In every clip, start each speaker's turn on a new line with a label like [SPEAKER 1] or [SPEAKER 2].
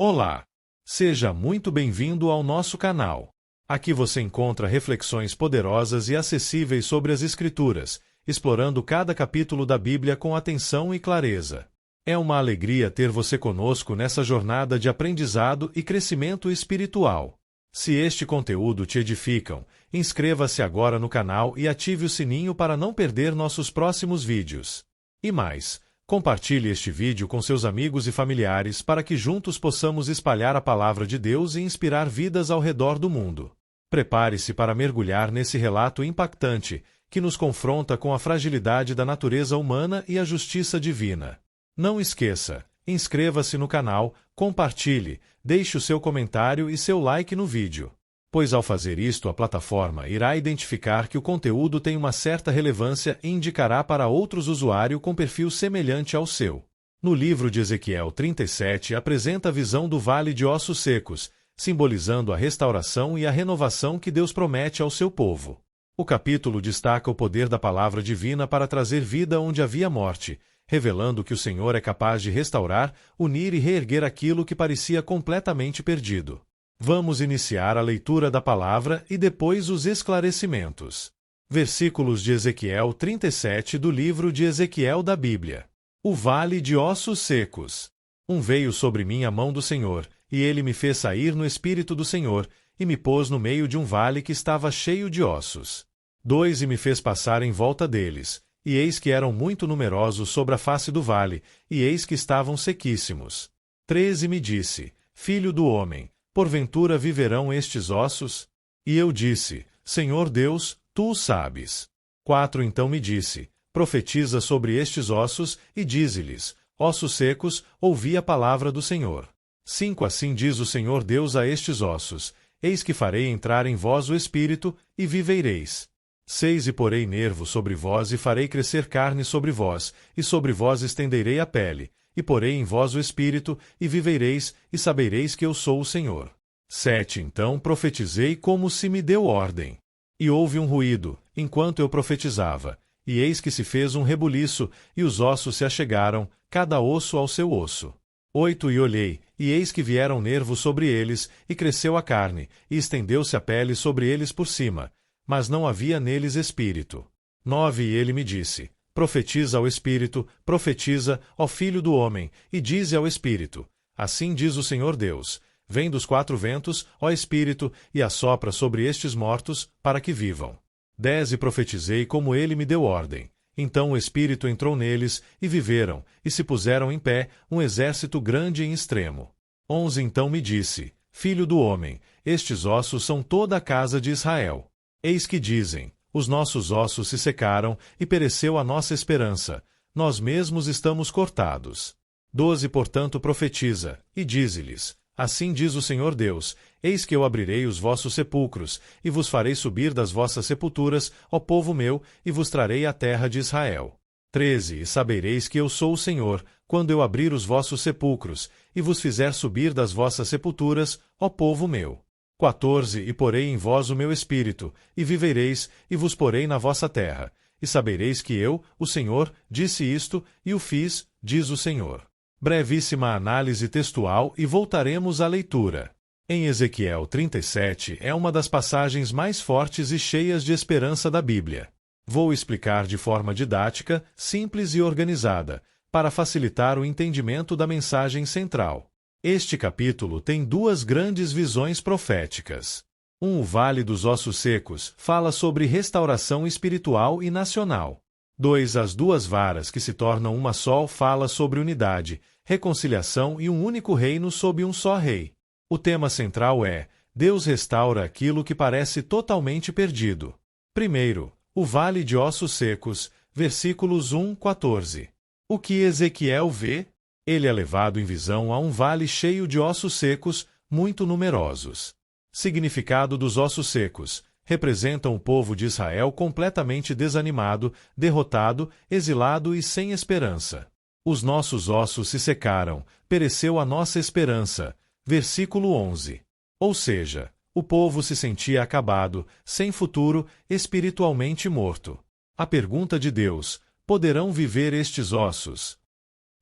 [SPEAKER 1] Olá! Seja muito bem-vindo ao nosso canal. Aqui você encontra reflexões poderosas e acessíveis sobre as Escrituras, explorando cada capítulo da Bíblia com atenção e clareza. É uma alegria ter você conosco nessa jornada de aprendizado e crescimento espiritual. Se este conteúdo te edificam, inscreva-se agora no canal e ative o sininho para não perder nossos próximos vídeos. E mais, compartilhe este vídeo com seus amigos e familiares para que juntos possamos espalhar a palavra de Deus e inspirar vidas ao redor do mundo. Prepare-se para mergulhar nesse relato impactante que nos confronta com a fragilidade da natureza humana e a justiça divina. Não esqueça, inscreva-se no canal, compartilhe, deixe o seu comentário e seu like no vídeo. Pois ao fazer isto a plataforma irá identificar que o conteúdo tem uma certa relevância e indicará para outros usuários com perfil semelhante ao seu. No livro de Ezequiel 37 apresenta a visão do Vale de Ossos Secos, simbolizando a restauração e a renovação que Deus promete ao seu povo. O capítulo destaca o poder da palavra divina para trazer vida onde havia morte, revelando que o Senhor é capaz de restaurar, unir e reerguer aquilo que parecia completamente perdido. Vamos iniciar a leitura da palavra e depois os esclarecimentos. Versículos de Ezequiel 37 do livro de Ezequiel da Bíblia. O Vale de Ossos Secos. Veio sobre mim a mão do Senhor, e ele me fez sair no espírito do Senhor, e me pôs no meio de um vale que estava cheio de ossos. 2 E me fez passar em volta deles, e eis que eram muito numerosos sobre a face do vale, e eis que estavam sequíssimos. 3 E me disse: Filho do homem, porventura viverão estes ossos? E eu disse: Senhor Deus, tu o sabes. 4 Então me disse: Profetiza sobre estes ossos, e dize-lhes: Ossos secos, ouvi a palavra do Senhor. 5 Assim diz o Senhor Deus a estes ossos: Eis que farei entrar em vós o espírito, e vivereis. 6 E porei nervo sobre vós, e farei crescer carne sobre vós, e sobre vós estenderei a pele, e porei em vós o espírito, e vivereis, e sabereis que eu sou o Senhor. 7 Então profetizei como se me deu ordem. E houve um ruído, enquanto eu profetizava, e eis que se fez um rebuliço, e os ossos se achegaram, cada osso ao seu osso. 8 E olhei, e eis que vieram nervos sobre eles, e cresceu a carne, e estendeu-se a pele sobre eles por cima, mas não havia neles espírito. 9 E ele me disse: Profetiza ao espírito, profetiza, ó filho do homem, e dize ao espírito: Assim diz o Senhor Deus: Vem dos 4 ventos, ó espírito, e assopra sobre estes mortos, para que vivam. 10 E profetizei como ele me deu ordem. Então o espírito entrou neles, e viveram, e se puseram em pé, um exército grande em extremo. 11 Então me disse: Filho do homem, estes ossos são toda a casa de Israel. Eis que dizem: Os nossos ossos se secaram, e pereceu a nossa esperança. Nós mesmos estamos cortados. 12 Portanto profetiza, e dize-lhes: Assim diz o Senhor Deus: Eis que eu abrirei os vossos sepulcros, e vos farei subir das vossas sepulturas, ó povo meu, e vos trarei à terra de Israel. 13 E sabereis que eu sou o Senhor, quando eu abrir os vossos sepulcros, e vos fizer subir das vossas sepulturas, ó povo meu. 14 E porei em vós o meu espírito, e vivereis, e vos porei na vossa terra, e sabereis que eu, o Senhor, disse isto, e o fiz, diz o Senhor. Brevíssima análise textual e voltaremos à leitura. Em Ezequiel 37 é uma das passagens mais fortes e cheias de esperança da Bíblia. Vou explicar de forma didática, simples e organizada, para facilitar o entendimento da mensagem central. Este capítulo tem 2 grandes visões proféticas. O Vale dos Ossos Secos fala sobre restauração espiritual e nacional. 2 As 2 varas que se tornam uma só fala sobre unidade, reconciliação e um único reino sob um só rei. O tema central é: Deus restaura aquilo que parece totalmente perdido. Primeiro, o Vale de Ossos Secos, versículos 1-14. O que Ezequiel vê? Ele é levado em visão a um vale cheio de ossos secos, muito numerosos. Significado dos ossos secos: representam o povo de Israel completamente desanimado, derrotado, exilado e sem esperança. Os nossos ossos se secaram, pereceu a nossa esperança. Versículo 11. Ou seja, o povo se sentia acabado, sem futuro, espiritualmente morto. A pergunta de Deus: poderão viver estes ossos?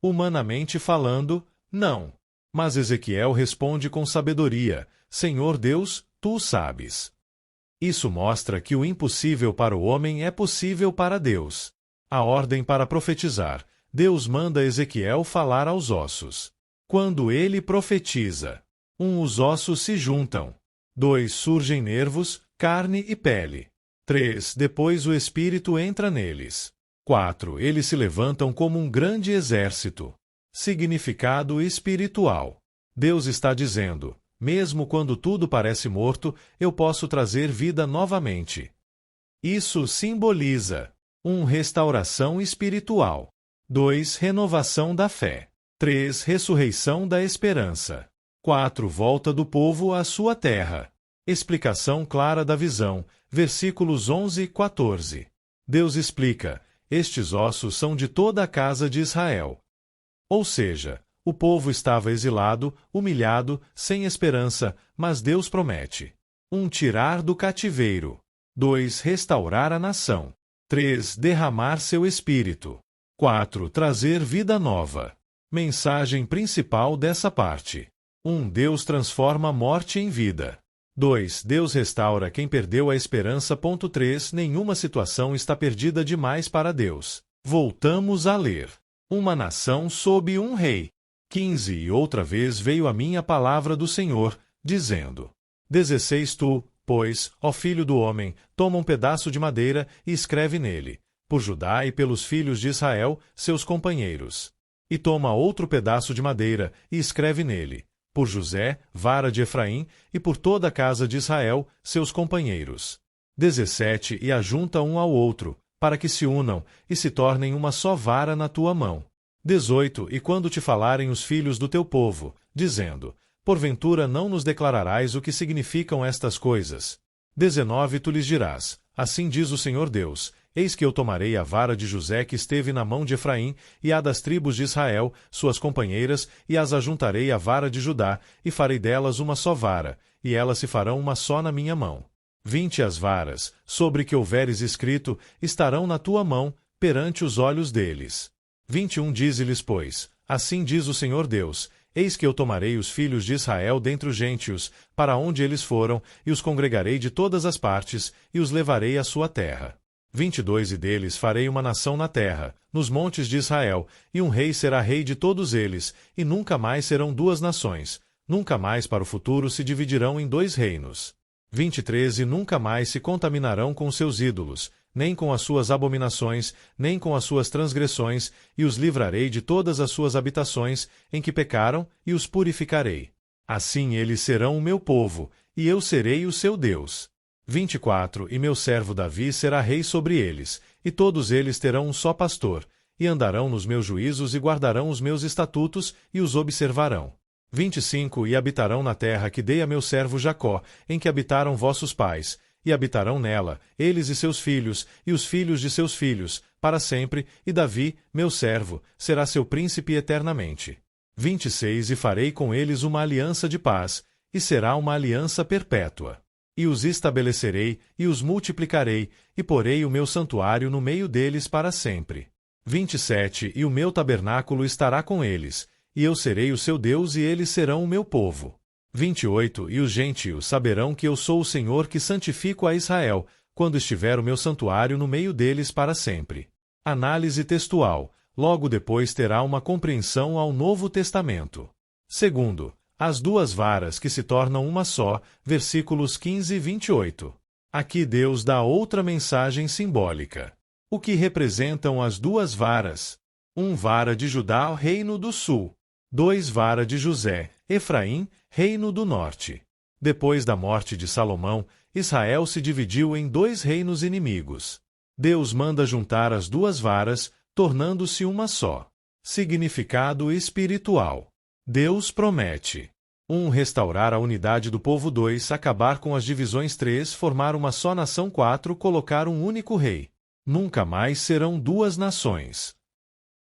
[SPEAKER 1] Humanamente falando, não. Mas Ezequiel responde com sabedoria: Senhor Deus, tu sabes. Isso mostra que o impossível para o homem é possível para Deus. A ordem para profetizar. Deus manda Ezequiel falar aos ossos. Quando ele profetiza: 1. Os ossos se juntam. 2. Surgem nervos, carne e pele. 3. Depois o Espírito entra neles. 4. Eles se levantam como um grande exército. Significado espiritual. Deus está dizendo: mesmo quando tudo parece morto, eu posso trazer vida novamente. Isso simboliza: 1. Restauração espiritual. 2. Renovação da fé. 3. Ressurreição da esperança. 4. Volta do povo à sua terra. Explicação clara da visão. Versículos 11 e 14. Deus explica: estes ossos são de toda a casa de Israel. Ou seja, o povo estava exilado, humilhado, sem esperança, mas Deus promete: 1. Tirar do cativeiro. 2. Restaurar a nação. 3. Derramar seu espírito. 4. Trazer vida nova. Mensagem principal dessa parte. 1. Deus transforma a morte em vida. 2. Deus restaura quem perdeu a esperança. 3. Nenhuma situação está perdida demais para Deus. Voltamos a ler. Uma nação sob um rei. 15. E outra vez veio a mim a palavra do Senhor, dizendo: 16. Tu, pois, ó filho do homem, toma um pedaço de madeira e escreve nele, por Judá e pelos filhos de Israel, seus companheiros. E toma outro pedaço de madeira e escreve nele, por José, vara de Efraim, e por toda a casa de Israel, seus companheiros. 17. E ajunta um ao outro, para que se unam e se tornem uma só vara na tua mão. 18. E quando te falarem os filhos do teu povo, dizendo: porventura não nos declararás o que significam estas coisas? 19. Tu lhes dirás: assim diz o Senhor Deus: eis que eu tomarei a vara de José que esteve na mão de Efraim, e a das tribos de Israel, suas companheiras, e as ajuntarei à vara de Judá, e farei delas uma só vara, e elas se farão uma só na minha mão. 20. As varas, sobre que houveres escrito, estarão na tua mão, perante os olhos deles. 21. Dize-lhes, pois: assim diz o Senhor Deus: eis que eu tomarei os filhos de Israel dentre os gentios, para onde eles foram, e os congregarei de todas as partes, e os levarei à sua terra. 22. E deles farei uma nação na terra, nos montes de Israel, e um rei será rei de todos eles, e nunca mais serão duas nações, nunca mais para o futuro se dividirão em dois reinos. 23. E nunca mais se contaminarão com seus ídolos, nem com as suas abominações, nem com as suas transgressões, e os livrarei de todas as suas habitações, em que pecaram, e os purificarei. Assim eles serão o meu povo, e eu serei o seu Deus. 24. E meu servo Davi será rei sobre eles, e todos eles terão um só pastor, e andarão nos meus juízos e guardarão os meus estatutos, e os observarão. 25. E habitarão na terra que dei a meu servo Jacó, em que habitaram vossos pais, e habitarão nela, eles e seus filhos, e os filhos de seus filhos, para sempre, e Davi, meu servo, será seu príncipe eternamente. 26. E farei com eles uma aliança de paz, e será uma aliança perpétua. E os estabelecerei, e os multiplicarei, e porei o meu santuário no meio deles para sempre. 27. E o meu tabernáculo estará com eles, e eu serei o seu Deus e eles serão o meu povo. 28. E os gentios saberão que eu sou o Senhor que santifico a Israel, quando estiver o meu santuário no meio deles para sempre. Análise textual. Logo depois terá uma compreensão ao Novo Testamento. Segundo, as duas varas que se tornam uma só, versículos 15 e 28. Aqui Deus dá outra mensagem simbólica. O que representam as duas varas? 1. Vara de Judá, reino do sul. 2. Vara de José, Efraim, reino do norte. Depois da morte de Salomão, Israel se dividiu em dois reinos inimigos. Deus manda juntar as duas varas, tornando-se uma só. Significado espiritual. Deus promete: 1. Restaurar a unidade do povo. 2. Acabar com as divisões. 3. Formar uma só nação. 4. Colocar um único rei. Nunca mais serão duas nações.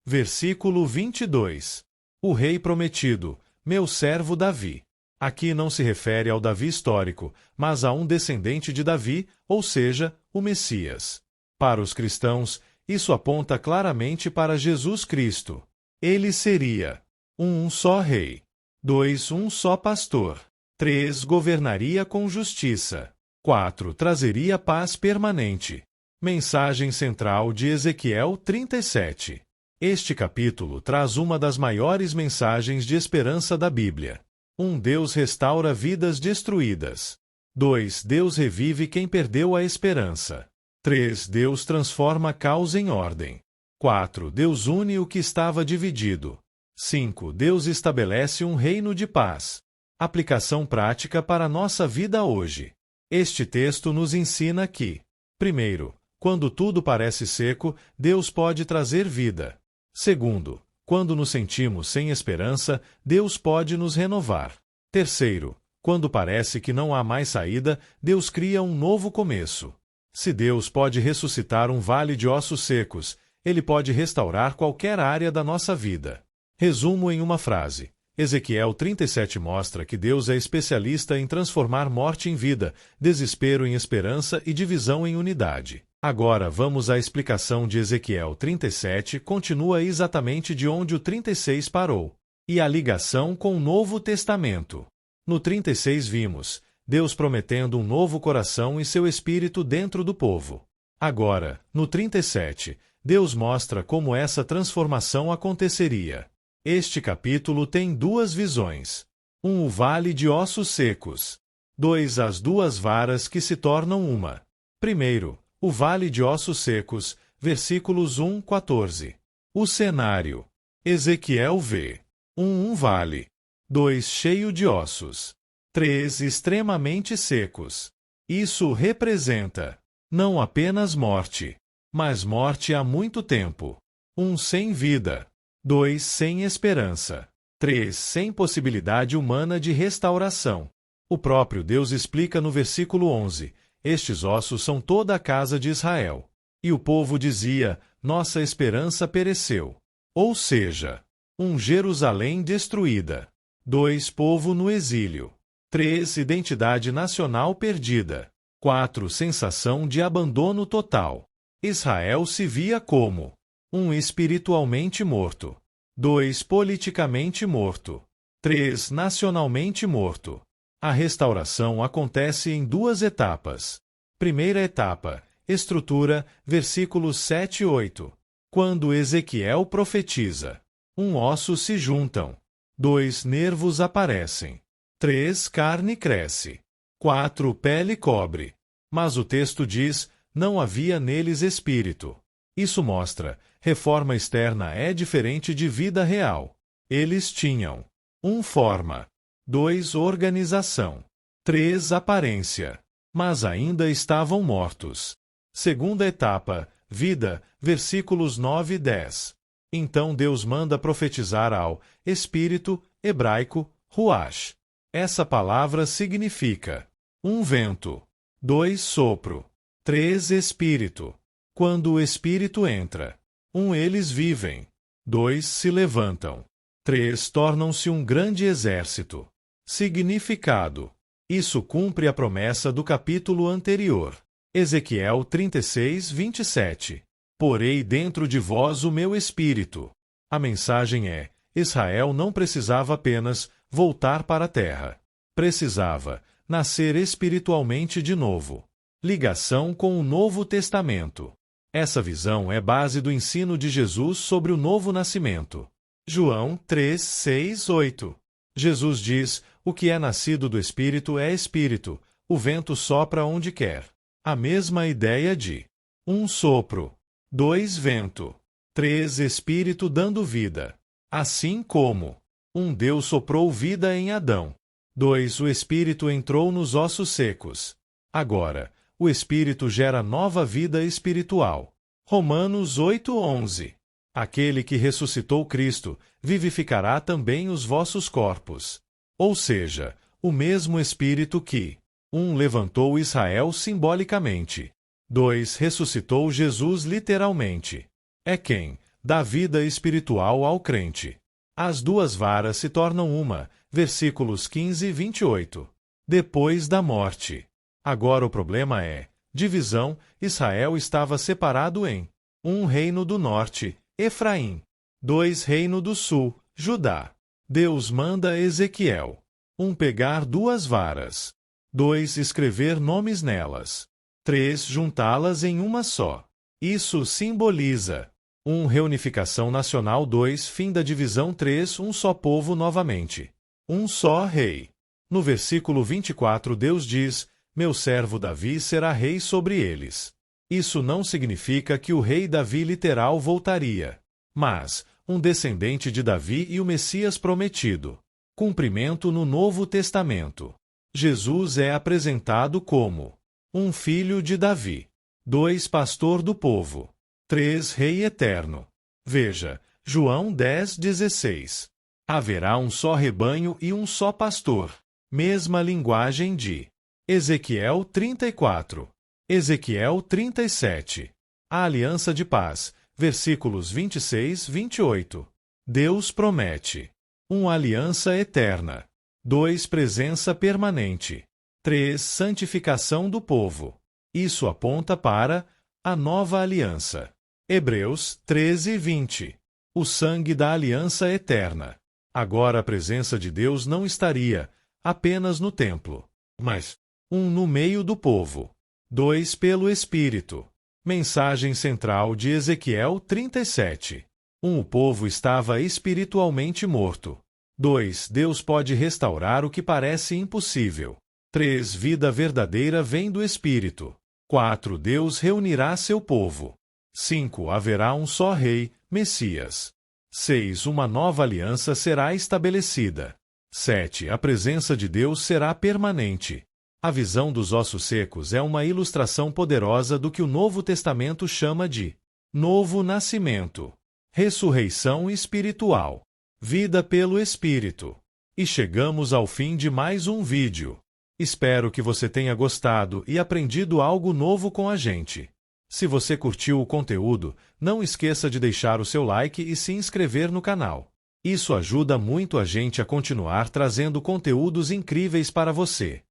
[SPEAKER 1] Versículo 22. O rei prometido, meu servo Davi. Aqui não se refere ao Davi histórico, mas a um descendente de Davi, ou seja, o Messias. Para os cristãos, isso aponta claramente para Jesus Cristo. Ele seria um só rei. 2. Um só pastor. 3. Governaria com justiça. 4. Trazeria paz permanente. Mensagem central de Ezequiel 37. Este capítulo traz uma das maiores mensagens de esperança da Bíblia. 1. Deus restaura vidas destruídas. 2. Deus revive quem perdeu a esperança. 3. Deus transforma caos em ordem. 4. Deus une o que estava dividido. 5. Deus estabelece um reino de paz. Aplicação prática para a nossa vida hoje. Este texto nos ensina que, primeiro, quando tudo parece seco, Deus pode trazer vida. Segundo, quando nos sentimos sem esperança, Deus pode nos renovar. Terceiro, quando parece que não há mais saída, Deus cria um novo começo. Se Deus pode ressuscitar um vale de ossos secos, Ele pode restaurar qualquer área da nossa vida. Resumo em uma frase. Ezequiel 37 mostra que Deus é especialista em transformar morte em vida, desespero em esperança e divisão em unidade. Agora vamos à explicação de Ezequiel 37, continua exatamente de onde o 36 parou. E a ligação com o Novo Testamento. No 36 vimos Deus prometendo um novo coração e seu espírito dentro do povo. Agora, no 37, Deus mostra como essa transformação aconteceria. Este capítulo tem duas visões. 1. O vale de ossos secos. 2. As duas varas que se tornam uma. Primeiro, o vale de ossos secos, versículos 1-14. O cenário. Ezequiel vê. 1. Um vale. 2. Cheio de ossos. 3. Extremamente secos. Isso representa não apenas morte, mas morte há muito tempo. 1. Sem vida. 2. Sem esperança. 3. Sem possibilidade humana de restauração. O próprio Deus explica no versículo 11, estes ossos são toda a casa de Israel. E o povo dizia, nossa esperança pereceu. Ou seja, 1. Jerusalém destruída. 2. Povo no exílio. 3. Identidade nacional perdida. 4. Sensação de abandono total. Israel se via como 1. Espiritualmente morto. 2. Politicamente morto. 3. Nacionalmente morto. A restauração acontece em duas etapas. Primeira etapa, estrutura, versículos 7 e 8. Quando Ezequiel profetiza. 1. Ossos se juntam. 2. Nervos aparecem. 3. Carne cresce. 4. Pele cobre. Mas o texto diz, não havia neles espírito. Isso mostra, reforma externa é diferente de vida real. Eles tinham 1. Forma. 2. Organização. 3. Aparência. Mas ainda estavam mortos. Segunda etapa, vida, versículos 9 e 10. Então Deus manda profetizar ao Espírito, hebraico, Ruach. Essa palavra significa 1. Vento. 2. Sopro. 3. Espírito. Quando o Espírito entra. 1. Eles vivem. 2. Se levantam. 3. Tornam-se um grande exército. Significado. Isso cumpre a promessa do capítulo anterior. Ezequiel 36, 27. Porei dentro de vós o meu espírito. A mensagem é, Israel não precisava apenas voltar para a terra. Precisava nascer espiritualmente de novo. Ligação com o Novo Testamento. Essa visão é base do ensino de Jesus sobre o novo nascimento. João 3, 6, 8. Jesus diz, o que é nascido do Espírito é Espírito, o vento sopra onde quer. A mesma ideia de 1. Sopro. 2. Vento. 3. Espírito dando vida. Assim como 1. Deus soprou vida em Adão. 2. O Espírito entrou nos ossos secos. Agora, o Espírito gera nova vida espiritual. Romanos 8, 11. Aquele que ressuscitou Cristo, vivificará também os vossos corpos. Ou seja, o mesmo Espírito que 1. Levantou Israel simbolicamente. 2. Ressuscitou Jesus literalmente. É quem dá vida espiritual ao crente. As duas varas se tornam uma, versículos 15 e 28. Depois da morte. Agora o problema é, divisão, Israel estava separado em 1. Reino do norte, Efraim. 2. Reino do sul, Judá. Deus manda a Ezequiel: 1. Pegar 2 varas. 2. Escrever nomes nelas. 3. Juntá-las em uma só. Isso simboliza 1. Reunificação nacional. 2. Fim da divisão. 3. Um só povo novamente. Um só rei. No versículo 24 Deus diz: meu servo Davi será rei sobre eles. Isso não significa que o rei Davi literal voltaria, mas um descendente de Davi e o Messias prometido. Cumprimento no Novo Testamento. Jesus é apresentado como 1. Filho de Davi. 2. Pastor do povo. 3. Rei eterno. Veja, João 10:16. Haverá um só rebanho e um só pastor. Mesma linguagem de Ezequiel 34. Ezequiel 37. A aliança de paz. Versículos 26-28. Deus promete 1. Aliança eterna. 2. Presença permanente. 3. Santificação do povo. Isso aponta para a nova aliança. Hebreus 13:20. O sangue da aliança eterna. Agora a presença de Deus não estaria apenas no templo, mas 1. No meio do povo. 2. Pelo Espírito. Mensagem central de Ezequiel 37. 1. O povo estava espiritualmente morto. 2. Deus pode restaurar o que parece impossível. 3. Vida verdadeira vem do Espírito. 4. Deus reunirá seu povo. 5. Haverá um só rei, Messias. 6. Uma nova aliança será estabelecida. 7. A presença de Deus será permanente. A visão dos ossos secos é uma ilustração poderosa do que o Novo Testamento chama de novo nascimento, ressurreição espiritual, vida pelo Espírito. E chegamos ao fim de mais um vídeo. Espero que você tenha gostado e aprendido algo novo com a gente. Se você curtiu o conteúdo, não esqueça de deixar o seu like e se inscrever no canal. Isso ajuda muito a gente a continuar trazendo conteúdos incríveis para você.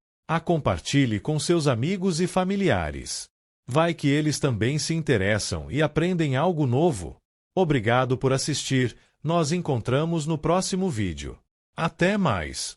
[SPEAKER 1] Compartilhe com seus amigos e familiares. Vai que eles também se interessam e aprendem algo novo. Obrigado por assistir. Nos encontramos no próximo vídeo. Até mais!